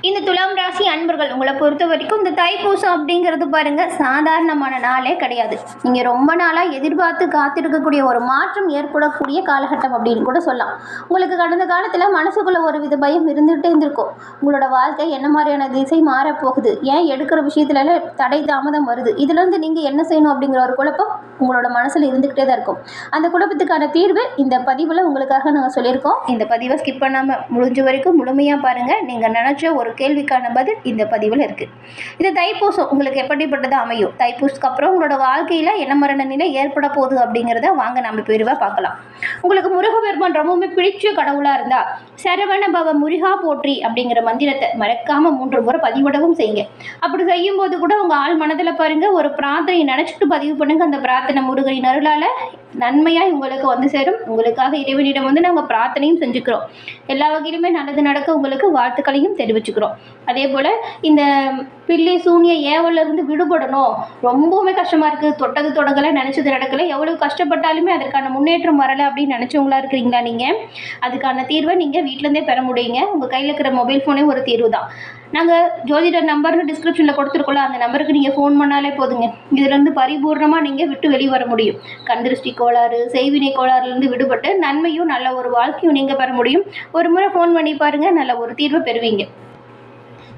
இந்த துலாம் ராசி அன்பர்கள் உங்களை பொறுத்த வரைக்கும் இந்த தைப்பூசம் அப்படிங்கிறது பாருங்க சாதாரணமான நாளே கிடையாது. நீங்க ரொம்ப நாளா எதிர்பார்த்து காத்திருக்கக்கூடிய ஒரு மாற்றம் ஏற்படக்கூடிய காலகட்டம் அப்படின்னு கூட சொல்லலாம். உங்களுக்கு கடந்த காலத்துல மனசுக்குள்ள ஒரு வித பயம் இருந்துகிட்டே இருந்திருக்கும். உங்களோட வாழ்க்கை என்ன மாதிரியான திசை மாறப்போகுது, ஏன் எடுக்கிற விஷயத்துல தடை தாமதம் வருது, இதுல இருந்து நீங்க என்ன செய்யணும் அப்படிங்கிற ஒரு குழப்பம் உங்களோட மனசுல இருந்துகிட்டே தான் இருக்கும். அந்த குழப்பத்துக்கான தீர்வு இந்த பதிவுல உங்களுக்காக நாங்கள் சொல்லியிருக்கோம். இந்த பதிவை ஸ்கிப் பண்ணாம முடிஞ்ச வரைக்கும் முழுமையா பாருங்க. நீங்க நினைச்ச ஒரு கேள்விக்கான பதில் இந்த பதிவில் இருக்குது. இந்த தைப்பூசம் உங்களுக்கு எப்படிப்பட்டது அமையும், தைப்பூசத்துக்கு அப்புறம் உங்களோட வாழ்க்கையில் என்ன மரண நிலை ஏற்பட போகுது அப்படிங்கிறத வாங்க நம்ம பிரிவாக பார்க்கலாம். உங்களுக்கு முருகப்பெருமான் ரொம்பவுமே பிடிச்ச கடவுளாக இருந்தால் சரவண பவ முருகா போற்றி அப்படிங்கிற மந்திரத்தை மறக்காமல் 3 முறை பதிவிடவும் செய்யுங்க. அப்படி செய்யும் போது கூட உங்கள் ஆள் மனதில் பாருங்க ஒரு பிரார்த்தனை நினச்சிட்டு பதிவு பண்ணுங்க. அந்த பிரார்த்தனை முருகனின் அருளால் நன்மையாக உங்களுக்கு வந்து சேரும். உங்களுக்காக இறைவனிடம் வந்து நாங்கள் பிரார்த்தனையும் செஞ்சுக்கிறோம். எல்லா வகையிலுமே நல்லது நடக்க உங்களுக்கு வாழ்த்துக்களையும் தெரிவிச்சுக்கிறோம். அதே போல் இந்த பில்லி சூனிய ஏவலிருந்து விடுபடணும், ரொம்பவுமே கஷ்டமாக இருக்குது, தொட்டது தொடங்கலை, நினச்சது நடக்கலை, எவ்வளோ கஷ்டப்பட்டாலுமே அதற்கான முன்னேற்றம் வரலை அப்படின்னு நினச்சவங்களா இருக்கிறீங்களா நீங்கள்? அதுக்கான தீர்வை நீங்கள் வீட்டிலேருந்தே பெற முடியுங்க. உங்கள் கையில் இருக்கிற மொபைல் ஃபோனே ஒரு தீர்வு தான். நாங்கள் ஜோதிடர் நம்பர்னு டிஸ்கிரிப்ஷனில் கொடுத்துருக்கோம்ல, அந்த நம்பருக்கு நீங்கள் ஃபோன் பண்ணாலே போதுங்க. இதுலேருந்து பரிபூர்ணமாக நீங்கள் விட்டு வெளிவர முடியும். கண்திருஷ்டி கோளாறு, செய்வினை கோளாறுலேருந்து விடுபட்டு நன்மையும் நல்ல ஒரு வாழ்க்கையும் நீங்கள் பெற முடியும். ஒரு முறை ஃபோன் பண்ணி பாருங்கள், நல்ல ஒரு தீர்வை பெறுவீங்க.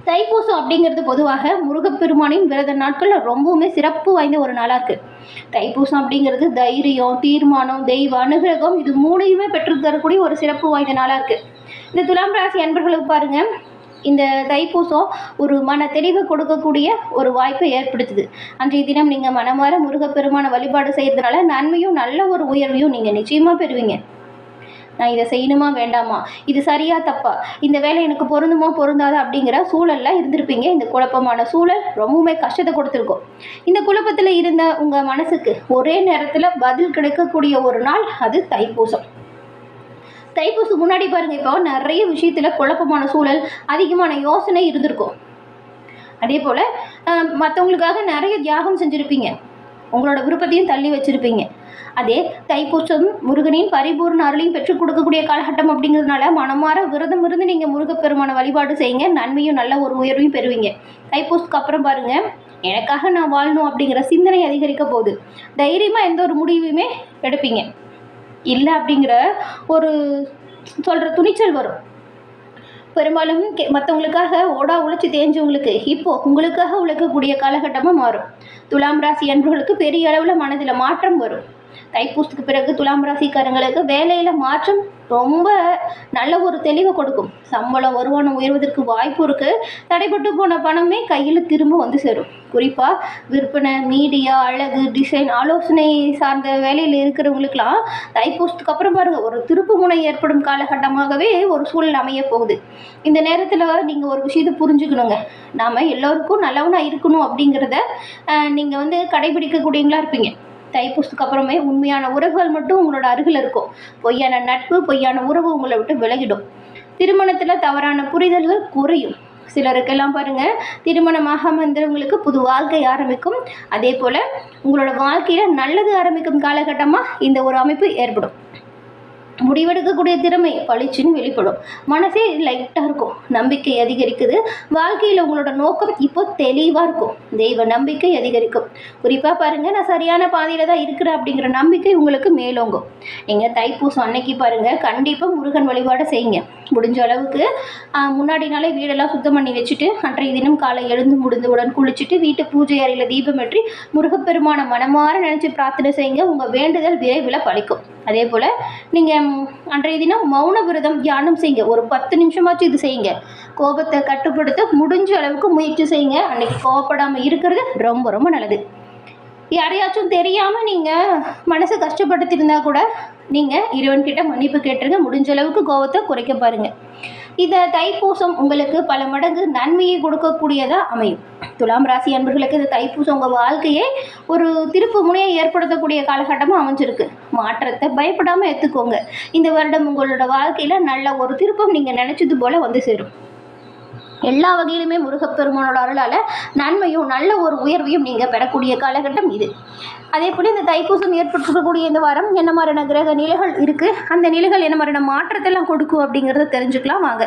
தைப்பூசம் அப்படிங்கிறது பொதுவாக முருகப்பெருமானின் விரத நாட்களில் ரொம்பவுமே சிறப்பு வாய்ந்த ஒரு நாளாக இருக்குது. தைப்பூசம் அப்படிங்கிறது தைரியம், தீர்மானம், தெய்வ அனுகிரகம், இது 3யுமே பெற்றுத்தரக்கூடிய ஒரு சிறப்பு வாய்ந்த நாளாக இருக்குது. இந்த துலாம் ராசி அன்பர்களுக்கு பாருங்கள், இந்த தைப்பூசம் ஒரு மன தெளிவை கொடுக்கக்கூடிய ஒரு வாய்ப்பை ஏற்படுத்துது. அன்றைய தினம் நீங்கள் மனமாற முருகப்பெருமான வழிபாடு செய்கிறதுனால நன்மையும் நல்ல ஒரு உயர்வையும் நீங்கள் நிச்சயமாக பெறுவீங்க. நான் இதை செய்யணுமா வேண்டாமா, இது சரியா தப்பா, இந்த வேலை எனக்கு பொருந்துமா பொருந்தாதா அப்படிங்கிற சூழலில் இருந்திருப்பீங்க. இந்த குழப்பமான சூழல் ரொம்பவுமே கஷ்டத்தை கொடுத்துருக்கோம். இந்த குழப்பத்தில் இருந்த உங்கள் மனசுக்கு ஒரே நேரத்தில் பதில் கிடைக்கக்கூடிய ஒரு நாள் அது தைப்பூசம். தைப்பூசம் முன்னாடி பாருங்கள், இப்போ நிறைய விஷயத்தில் குழப்பமான சூழல், அதிகமான யோசனை இருந்திருக்கும். அதே போல் மற்றவங்களுக்காக நிறைய தியாகம் செஞ்சுருப்பீங்க, உங்களோட விருப்பத்தையும் தள்ளி வச்சுருப்பீங்க. அதே தைப்பூசம் முருகனின் பரிபூர்ண அருளையும் பெற்றுக் கொடுக்கக்கூடிய காலகட்டம் அப்படிங்கிறதுனால மனமாற விரதம் இருந்து நீங்கள் முருகப்பெருமான வழிபாடு செய்யுங்க. நன்மையும் நல்ல ஒரு உயர்வையும் பெறுவீங்க. தைப்பூசத்துக்கு அப்புறம் பாருங்கள், எனக்காக நான் வாழணும் அப்படிங்கிற சிந்தனை அதிகரிக்க போகுது. தைரியமாக எந்த ஒரு முடிவையுமே எடுப்பீங்க. இல்லை அப்படிங்கிற ஒரு சொல்கிற துணிச்சல் வரும். பெரும்பாலும் மற்றவங்களுக்காக ஓடா உழைச்சி தேஞ்சவங்களுக்கு இப்போது உங்களுக்காக உழைக்கக்கூடிய காலகட்டமாக மாறும். துலாம் ராசி அன்பர்களுக்கு பெரிய அளவில் மனதில் மாற்றம் வரும். தைப்பூசத்துக்கு பிறகு துலாம் ராசிக்காரங்களுக்கு வேலையில் மாற்றம் ரொம்ப நல்ல ஒரு தெளிவை கொடுக்கும். சம்பளம் வருமானம் உயர்வதற்கு வாய்ப்பு இருக்குது. தடைப்பட்டு போன பணமே கையில் திரும்ப வந்து சேரும். குறிப்பாக விற்பனை, மீடியா, அழகு, டிசைன், ஆலோசனை சார்ந்த வேலையில் இருக்கிறவங்களுக்கெல்லாம் தைப்பூசத்துக்கு அப்புறம் பாருங்கள் ஒரு திருப்பு முனை ஏற்படும் காலகட்டமாகவே ஒரு சூழல் அமைய போகுது. இந்த நேரத்தில் நீங்கள் ஒரு விஷயத்தை புரிஞ்சுக்கணுங்க. நாம் எல்லோருக்கும் நல்லவனாக இருக்கணும் அப்படிங்கிறத நீங்கள் வந்து கடைபிடிக்கக்கூடியவங்களா இருப்பீங்க. தைப்பூசத்துக்கு அப்புறமே உண்மையான உறவுகள் மட்டும் உங்களோட அருகில் இருக்கும். பொய்யான நட்பு, பொய்யான உறவு உங்களை விட்டு விலகிடும். திருமணத்தில் தவறான புரிதல்கள் குறையும். சிலருக்கெல்லாம் பாருங்கள், திருமணமாக வந்தவங்களுக்கு புது வாழ்க்கை ஆரம்பிக்கும். அதே போல் உங்களோட வாழ்க்கையில் நல்லது ஆரம்பிக்கும் காலகட்டமாக இந்த ஒரு அமைப்பு ஏற்படும். முடிவெடுக்கக்கூடிய திறமை பளிச்சுன்னு வெளிப்படும். மனசே லைட்டாக இருக்கும். நம்பிக்கை அதிகரிக்குது. வாழ்க்கையில் உங்களோட நோக்கம் இப்போ தெளிவாக இருக்கும். தெய்வ நம்பிக்கை அதிகரிக்கும். குறிப்பாக பாருங்கள், நான் சரியான பாதையில் தான் இருக்கிறேன் அப்படிங்கிற நம்பிக்கை உங்களுக்கு மேலோங்கும். நீங்கள் தைப்பூசம் அன்னைக்கு பாருங்கள், கண்டிப்பாக முருகன் வழிபாடு செய்யுங்க. முடிஞ்ச அளவுக்கு முன்னாடி நாளே வீடெல்லாம் சுத்தம் பண்ணி வச்சுட்டு அன்றைய தினம் காலை எழுந்து முடிந்தவுடன் குளிச்சுட்டு வீட்டு பூஜை அறையில் தீபம் ஏற்றி முருகப்பெருமான மனமாற நினச்சி பிரார்த்தனை செய்யுங்க. உங்கள் வேண்டுதல் விரைவில் பலிக்கும். அதே போல் நீங்கள் அன்றைய தினம் மௌன விரதம் தியானம் செய்யுங்க. ஒரு 10 நிமிஷமாச்சும் இது செய்யுங்க. கோபத்தை கட்டுப்படுத்த முடிஞ்ச அளவுக்கு முயற்சி செய்யுங்க. அன்னைக்கு கோபப்படாமல் இருக்கிறது ரொம்ப ரொம்ப நல்லது. யாரையாச்சும் தெரியாமல் நீங்கள் மனசை கஷ்டப்படுத்தியிருந்தா கூட நீங்கள் இறைவன்கிட்ட மன்னிப்பு கேட்டுருங்க. முடிஞ்ச அளவுக்கு கோபத்தை குறைக்க பாருங்கள். இந்த தைப்பூசம் உங்களுக்கு பல மடங்கு நன்மையை கொடுக்கக்கூடியதாக அமையும். துலாம் ராசி அன்பர்களுக்கு இந்த தைப்பூசம் உங்கள் வாழ்க்கையே ஒரு திருப்பு முனையை ஏற்படுத்தக்கூடிய காலகட்டமாக அமைஞ்சிருக்கு. மாற்றத்தை பயப்படாமல் ஏற்றுக்கோங்க. இந்த வருடம் உங்களோட வாழ்க்கையில் நல்ல ஒரு திருப்பம் நீங்கள் நினச்சது போல் வந்து சேரும். எல்லா வகையிலுமே முருகப்பெருமானோட அருளால் நன்மையும் நல்ல ஒரு உயர்வையும் நீங்கள் பெறக்கூடிய காலகட்டம் இது. அதே போல் இந்த தைப்பூசம் ஏற்பட்டிருக்கக்கூடிய இந்த வாரம் என்ன மாதிரியான கிரக நிலைகள் இருக்குது, அந்த நிலைகள் என்ன மாதிரியான மாற்றத்தெல்லாம் கொடுக்கும் அப்படிங்கிறத தெரிஞ்சுக்கலாம் வாங்க.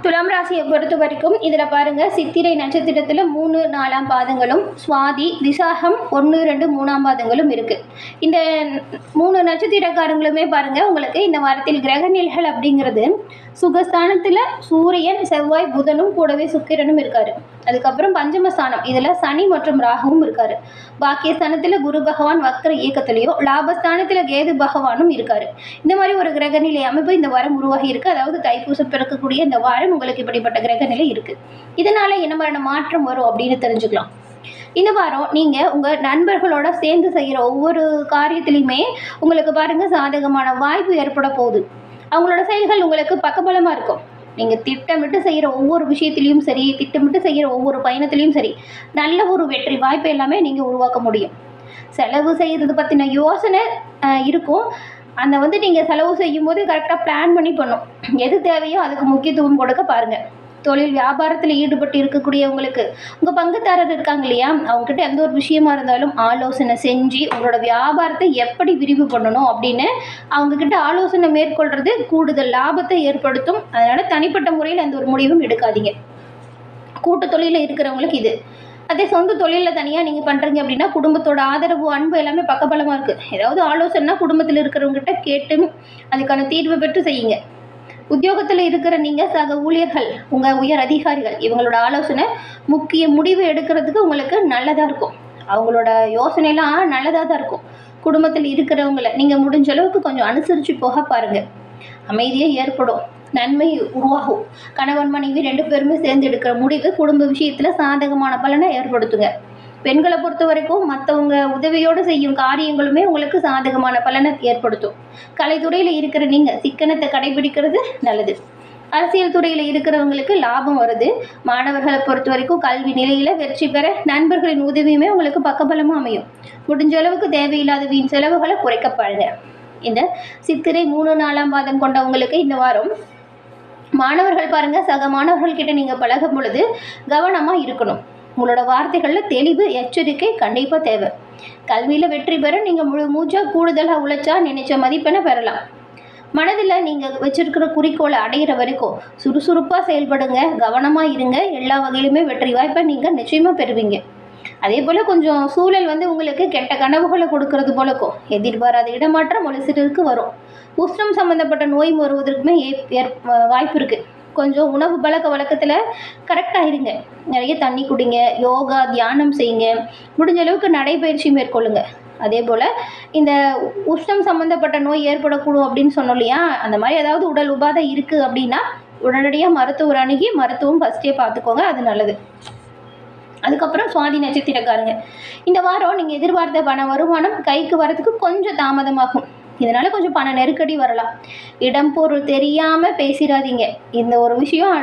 துலாம் ராசியை பொறுத்த வரைக்கும் இதில் பாருங்கள், சித்திரை நட்சத்திரத்தில் 3, 4ஆம் பாதங்களும், சுவாதி, விசாகம் 1, 2, 3ஆம் பாதங்களும் இருக்குது. இந்த 3 நட்சத்திரக்காரங்களுமே பாருங்கள், உங்களுக்கு இந்த வாரத்தில் கிரக நிலைகள் அப்படிங்கிறது சுகஸ்தானத்தில் சூரியன், செவ்வாய், புதனும் கூடவே சுக்கிரனும் இருக்கார். அதுக்கப்புறம் பஞ்சமஸ்தானம், இதில் சனி மற்றும் ராகுவும் இருக்கார். பாக்கியஸ்தானத்தில் குரு பகவான் வக்ர இயக்கத்திலேயோ, லாபஸ்தானத்தில் கேது பகவானும் இருக்கார். இந்த மாதிரி ஒரு கிரகநிலை அமைப்பு இந்த வாரம் உருவாகி இருக்குது. அதாவது தைப்பூசம் பிறக்கக்கூடிய இந்த வாரம் உங்களுக்கு இப்படிப்பட்ட கிரகநிலை இருக்குது. இதனால் என்ன மாதிரியான மாற்றம் வரும் அப்படின்னு தெரிஞ்சுக்கலாம். இந்த வாரம் நீங்கள் உங்கள் நண்பர்களோட சேர்ந்து செய்கிற ஒவ்வொரு காரியத்திலையுமே உங்களுக்கு பாருங்கள் சாதகமான வாய்ப்பு ஏற்பட போகுது. அவங்களோட செயல்கள் உங்களுக்கு பக்கபலமாக இருக்கும். நீங்கள் திட்டமிட்டு செய்கிற ஒவ்வொரு விஷயத்துலையும் சரி, திட்டமிட்டு செய்கிற ஒவ்வொரு பயணத்துலேயும் சரி, நல்ல ஒரு வெற்றி வாய்ப்பு எல்லாமே நீங்கள் உருவாக்க முடியும். செலவு செய்கிறது பற்றின யோசனை இருக்கும். அந்த நீங்கள் செலவு செய்யும்போது கரெக்டாக பிளான் பண்ணி பண்ணும். எது தேவையோ அதுக்கு முக்கியத்துவம் கொடுக்க பாருங்கள். தொழில் வியாபாரத்தில் ஈடுபட்டு இருக்கக்கூடியவங்களுக்கு உங்கள் பங்குதாரர் இருக்காங்க இல்லையா, அவங்ககிட்ட எந்த ஒரு விஷயமா இருந்தாலும் ஆலோசனை செஞ்சு உங்களோட வியாபாரத்தை எப்படி விரிவு பண்ணணும் அப்படின்னு அவங்கக்கிட்ட ஆலோசனை மேற்கொள்கிறது கூடுதல் லாபத்தை ஏற்படுத்தும். அதனால் தனிப்பட்ட முறையில் எந்த ஒரு முடிவும் எடுக்காதீங்க. கூட்டு தொழிலில் இருக்கிறவங்களுக்கு இது. அதே சொந்த தொழிலில் தனியாக நீங்கள் பண்ணுறீங்க அப்படின்னா குடும்பத்தோட ஆதரவு, அன்பு எல்லாமே பக்கபலமாக இருக்குது. ஏதாவது ஆலோசனைனா குடும்பத்தில் இருக்கிறவங்ககிட்ட கேட்டு அதுக்கான தீர்வு பெற்று செய்யுங்க. உத்தியோகத்தில் இருக்கிற நீங்கள், சக ஊழியர்கள், உங்கள் உயர் அதிகாரிகள், இவங்களோட ஆலோசனை முக்கிய முடிவு எடுக்கிறதுக்கு உங்களுக்கு நல்லதாக இருக்கும். அவங்களோட யோசனைலாம் நல்லதாக தான் இருக்கும். குடும்பத்தில் இருக்கிறவங்கள நீங்கள் முடிஞ்ச அளவுக்கு கொஞ்சம் அனுசரித்து போக பாருங்கள். அமைதியாக ஏற்படும், நன்மை உருவாகும். கணவன் மனைவி 2 பேருமே சேர்ந்து எடுக்கிற முடிவு குடும்ப விஷயத்தில் சாதகமான பலனை ஏற்படுத்துங்க. பெண்களை பொறுத்த வரைக்கும் மற்றவங்க உதவியோடு செய்யும் காரியங்களுமே உங்களுக்கு சாதகமான பலனை ஏற்படுத்தும். கலைத்துறையில் இருக்கிற நீங்கள் சிக்கனத்தை கடைபிடிக்கிறது நல்லது. அரசியல் துறையில் இருக்கிறவங்களுக்கு லாபம் வருது. மாணவர்களை பொறுத்த வரைக்கும் கல்வி நிலையில் வெற்றி பெற நண்பர்களின் உதவியுமே உங்களுக்கு பக்கபலமாக அமையும். முடிஞ்ச அளவுக்கு தேவையில்லாத வீண் செலவுகளை குறைக்க பாருங்க. இந்த சித்திரை 3, 4ஆம் பாதம் கொண்டவங்களுக்கு இந்த வாரம் மாணவர்கள் பாருங்கள், சக மாணவர்கள்கிட்ட நீங்கள் பழகும் பொழுது கவனமாக இருக்கணும். உங்களோட வார்த்தைகளில் தெளிவு, எச்சரிக்கை கண்டிப்பாக தேவை. கல்வியில் வெற்றி பெற நீங்கள் முழு மூச்சாக கூடுதலாக உழைச்சா நினைச்ச மதிப்பெண்ணை பெறலாம். மனதில் நீங்கள் வச்சிருக்கிற குறிக்கோளை அடையிற வரைக்கும் சுறுசுறுப்பாக செயல்படுங்க, கவனமாக இருங்க. எல்லா வகையிலுமே வெற்றி வாய்ப்பை நீங்கள் நிச்சயமாக பெறுவீங்க. அதே போல் கொஞ்சம் சூழல் உங்களுக்கு கெட்ட கனவுகளை கொடுக்கறது போலக்கும். எதிர்பாராத இடமாற்றம் ஒரு சிலருக்கு வரும். உஷ்ணம் சம்மந்தப்பட்ட நோய் வருவதற்குமே வாய்ப்பு இருக்குது. கொஞ்சம் உணவு பழக்க வழக்கத்தில் கரெக்டாக இருங்க. நிறைய தண்ணி குடிங்க, யோகா, தியானம் செய்யுங்க. முடிஞ்ச அளவுக்கு நடைபயிற்சி மேற்கொள்ளுங்க. அதே போல் இந்த உஷ்ணம் சம்மந்தப்பட்ட நோய் ஏற்படக்கூடும் அப்படின்னு சொன்னோம் இல்லையா, அந்த மாதிரி ஏதாவது உடல் உபாதை இருக்குது அப்படின்னா உடனடியாக மருத்துவர் அணுகி மருத்துவம் ஃபஸ்ட்டே பார்த்துக்கோங்க, அது நல்லது. அதுக்கப்புறம் சுவாதி நட்சத்திரக்காரங்க, இந்த வாரம் நீங்கள் எதிர்பார்த்த பண வருமானம் கைக்கு வரதுக்கு கொஞ்சம் தாமதமாகும். இதனால் கொஞ்சம் பண நெருக்கடி வரலாம். இடம் பொருள் தெரியாமல் பேசிடாதீங்க. இந்த ஒரு விஷயம்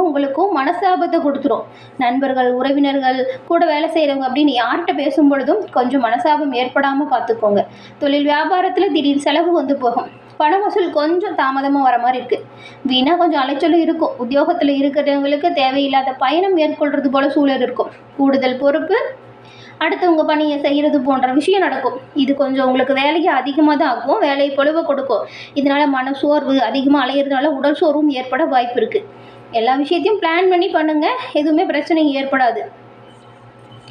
உங்களுக்கும் மனசாபத்தை கொடுத்துரும். நண்பர்கள், உறவினர்கள், கூட வேலை செய்கிறவங்க அப்படின்னு யார்கிட்ட பேசும் பொழுதும் கொஞ்சம் மனசாபம் ஏற்படாமல் பார்த்துக்கோங்க. தொழில் வியாபாரத்தில் திடீர் செலவு போகும். பண வசூல் கொஞ்சம் தாமதமாக வர மாதிரி இருக்குது. வீணாக கொஞ்சம் அலைச்சலும் இருக்கும். உத்தியோகத்தில் இருக்கிறவங்களுக்கு தேவையில்லாத பயணம் மேற்கொள்கிறது போல சூழல் இருக்கும். கூடுதல் பொறுப்பு, அடுத்தவங்க பணியை செய்கிறது போன்ற விஷயம் நடக்கும். இது கொஞ்சம் உங்களுக்கு வேலையை அதிகமாக தான் ஆகும், வேலையை பொழுவை கொடுக்கும். இதனால் மன சோர்வு, அதிகமாக அலையிறதுனால உடல் சோர்வும் ஏற்பட வாய்ப்பு இருக்குது. எல்லா விஷயத்தையும் பிளான் பண்ணி பண்ணுங்கள், எதுவுமே பிரச்சனை ஏற்படாது.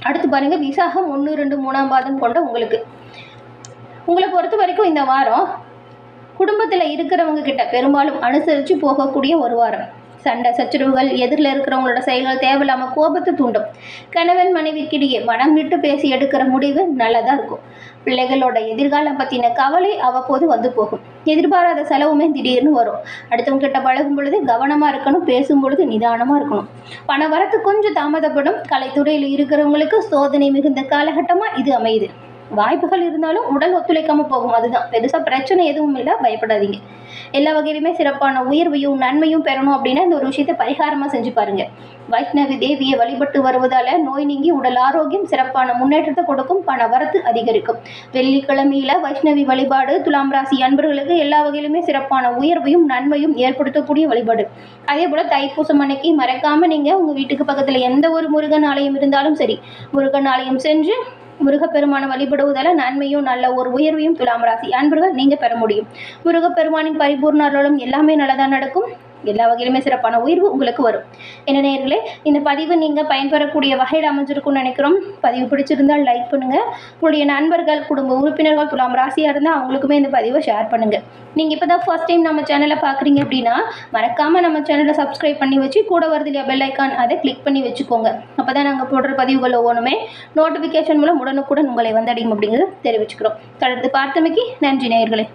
அடுத்து பாருங்கள், விசாகம் 1, 2, 3ஆம் பாதம் கொண்ட உங்களை பொறுத்த வரைக்கும் இந்த வாரம் குடும்பத்தில் இருக்கிறவங்க கிட்ட பெரும்பாலும் அனுசரித்து போகக்கூடிய ஒரு வாரம். சண்டை சச்சரவுகள், எதிரில் இருக்கிறவங்களோட செயல்கள் தேவையில்லாமல் கோபத்தை தூண்டும். கணவன் மனைவிக்கிடையே மனம் விட்டு பேசி எடுக்கிற முடிவு நல்லதாக இருக்கும். பிள்ளைகளோட எதிர்காலம் பற்றின கவலை அவ்வப்போது போகும். எதிர்பாராத செலவுமே திடீர்னு வரும். அடுத்தவங்க கிட்ட பழகும் பொழுது கவனமாக இருக்கணும், பேசும் பொழுது நிதானமாக இருக்கணும். பண வரத்து கொஞ்சம் தாமதப்படும். கலைத்துறையில் இருக்கிறவங்களுக்கு சோதனை மிகுந்த காலகட்டமாக இது அமையுது. வாய்ப்புகள் இருந்தாலும் உடல் ஒத்துழைக்காமல் போகும். அதுதான் பெருசாக பிரச்சனை எதுவும் இல்லை, பயப்படாதீங்க. எல்லா வகையிலுமே சிறப்பான உயர்வையும் நன்மையும் பெறணும் அப்படின்னா இந்த ஒரு விஷயத்தை பரிகாரமாக செஞ்சு பாருங்கள். வைஷ்ணவி தேவியை வழிபட்டு வருவதால் நோய் நீங்கி உடல் ஆரோக்கியம் சிறப்பான முன்னேற்றத்தை கொடுக்கும். பண வரத்து அதிகரிக்கும். வெள்ளிக்கிழமையில் வைஷ்ணவி வழிபாடு துலாம் ராசி அன்பர்களுக்கு எல்லா வகையிலுமே சிறப்பான உயர்வையும் நன்மையும் ஏற்படுத்தக்கூடிய வழிபாடு. அதே போல் தைப்பூசம் அன்னைக்கு மறக்காமல் நீங்கள் உங்கள் வீட்டுக்கு பக்கத்தில் எந்த ஒரு முருகன் ஆலயம் இருந்தாலும் சரி, முருகன் ஆலயம் சென்று முருகப்பெருமானை வழிபடுவதால் நன்மையும் நல்ல ஒரு உயர்வையும் துலாம் ராசி அன்பர்கள் நீங்கள் பெற முடியும். முருகப்பெருமானின் பரிபூர்ண அருளும் எல்லாமே நல்லதாக நடக்கும். எல்லா வகையிலுமே சிறப்பான உயர்வு உங்களுக்கு வரும். என்ன நேயர்களே, இந்த பதிவு நீங்கள் பயன்பெறக்கூடிய வகையில் அமைஞ்சிருக்கும்னு நினைக்கிறோம். பதிவு பிடிச்சிருந்தால் லைக் பண்ணுங்கள். உங்களுடைய நண்பர்கள், குடும்ப உறுப்பினர்கள் துலாம் ராசியாக இருந்தால் அவங்களுக்குமே இந்த பதிவை ஷேர் பண்ணுங்கள். நீங்கள் இப்போ தான் ஃபர்ஸ்ட் டைம் நம்ம சேனலை பார்க்குறீங்க அப்படின்னா மறக்காமல் நம்ம சேனலை சப்ஸ்கிரைப் பண்ணி வச்சு கூட வருது இல்லையா பெல் ஐக்கான், அதை கிளிக் பண்ணி வச்சுக்கோங்க. அப்போ தான் நாங்கள் போடுற பதிவுகள் ஒவ்வொன்றுமே நோட்டிஃபிகேஷன் மூலம் உடனுக்குடன் உங்களை வந்தடையும் அப்படிங்கிறது தெரிவிச்சுக்கிறோம். தொடர்ந்து பார்த்தமைக்கு நன்றி நேயர்களே.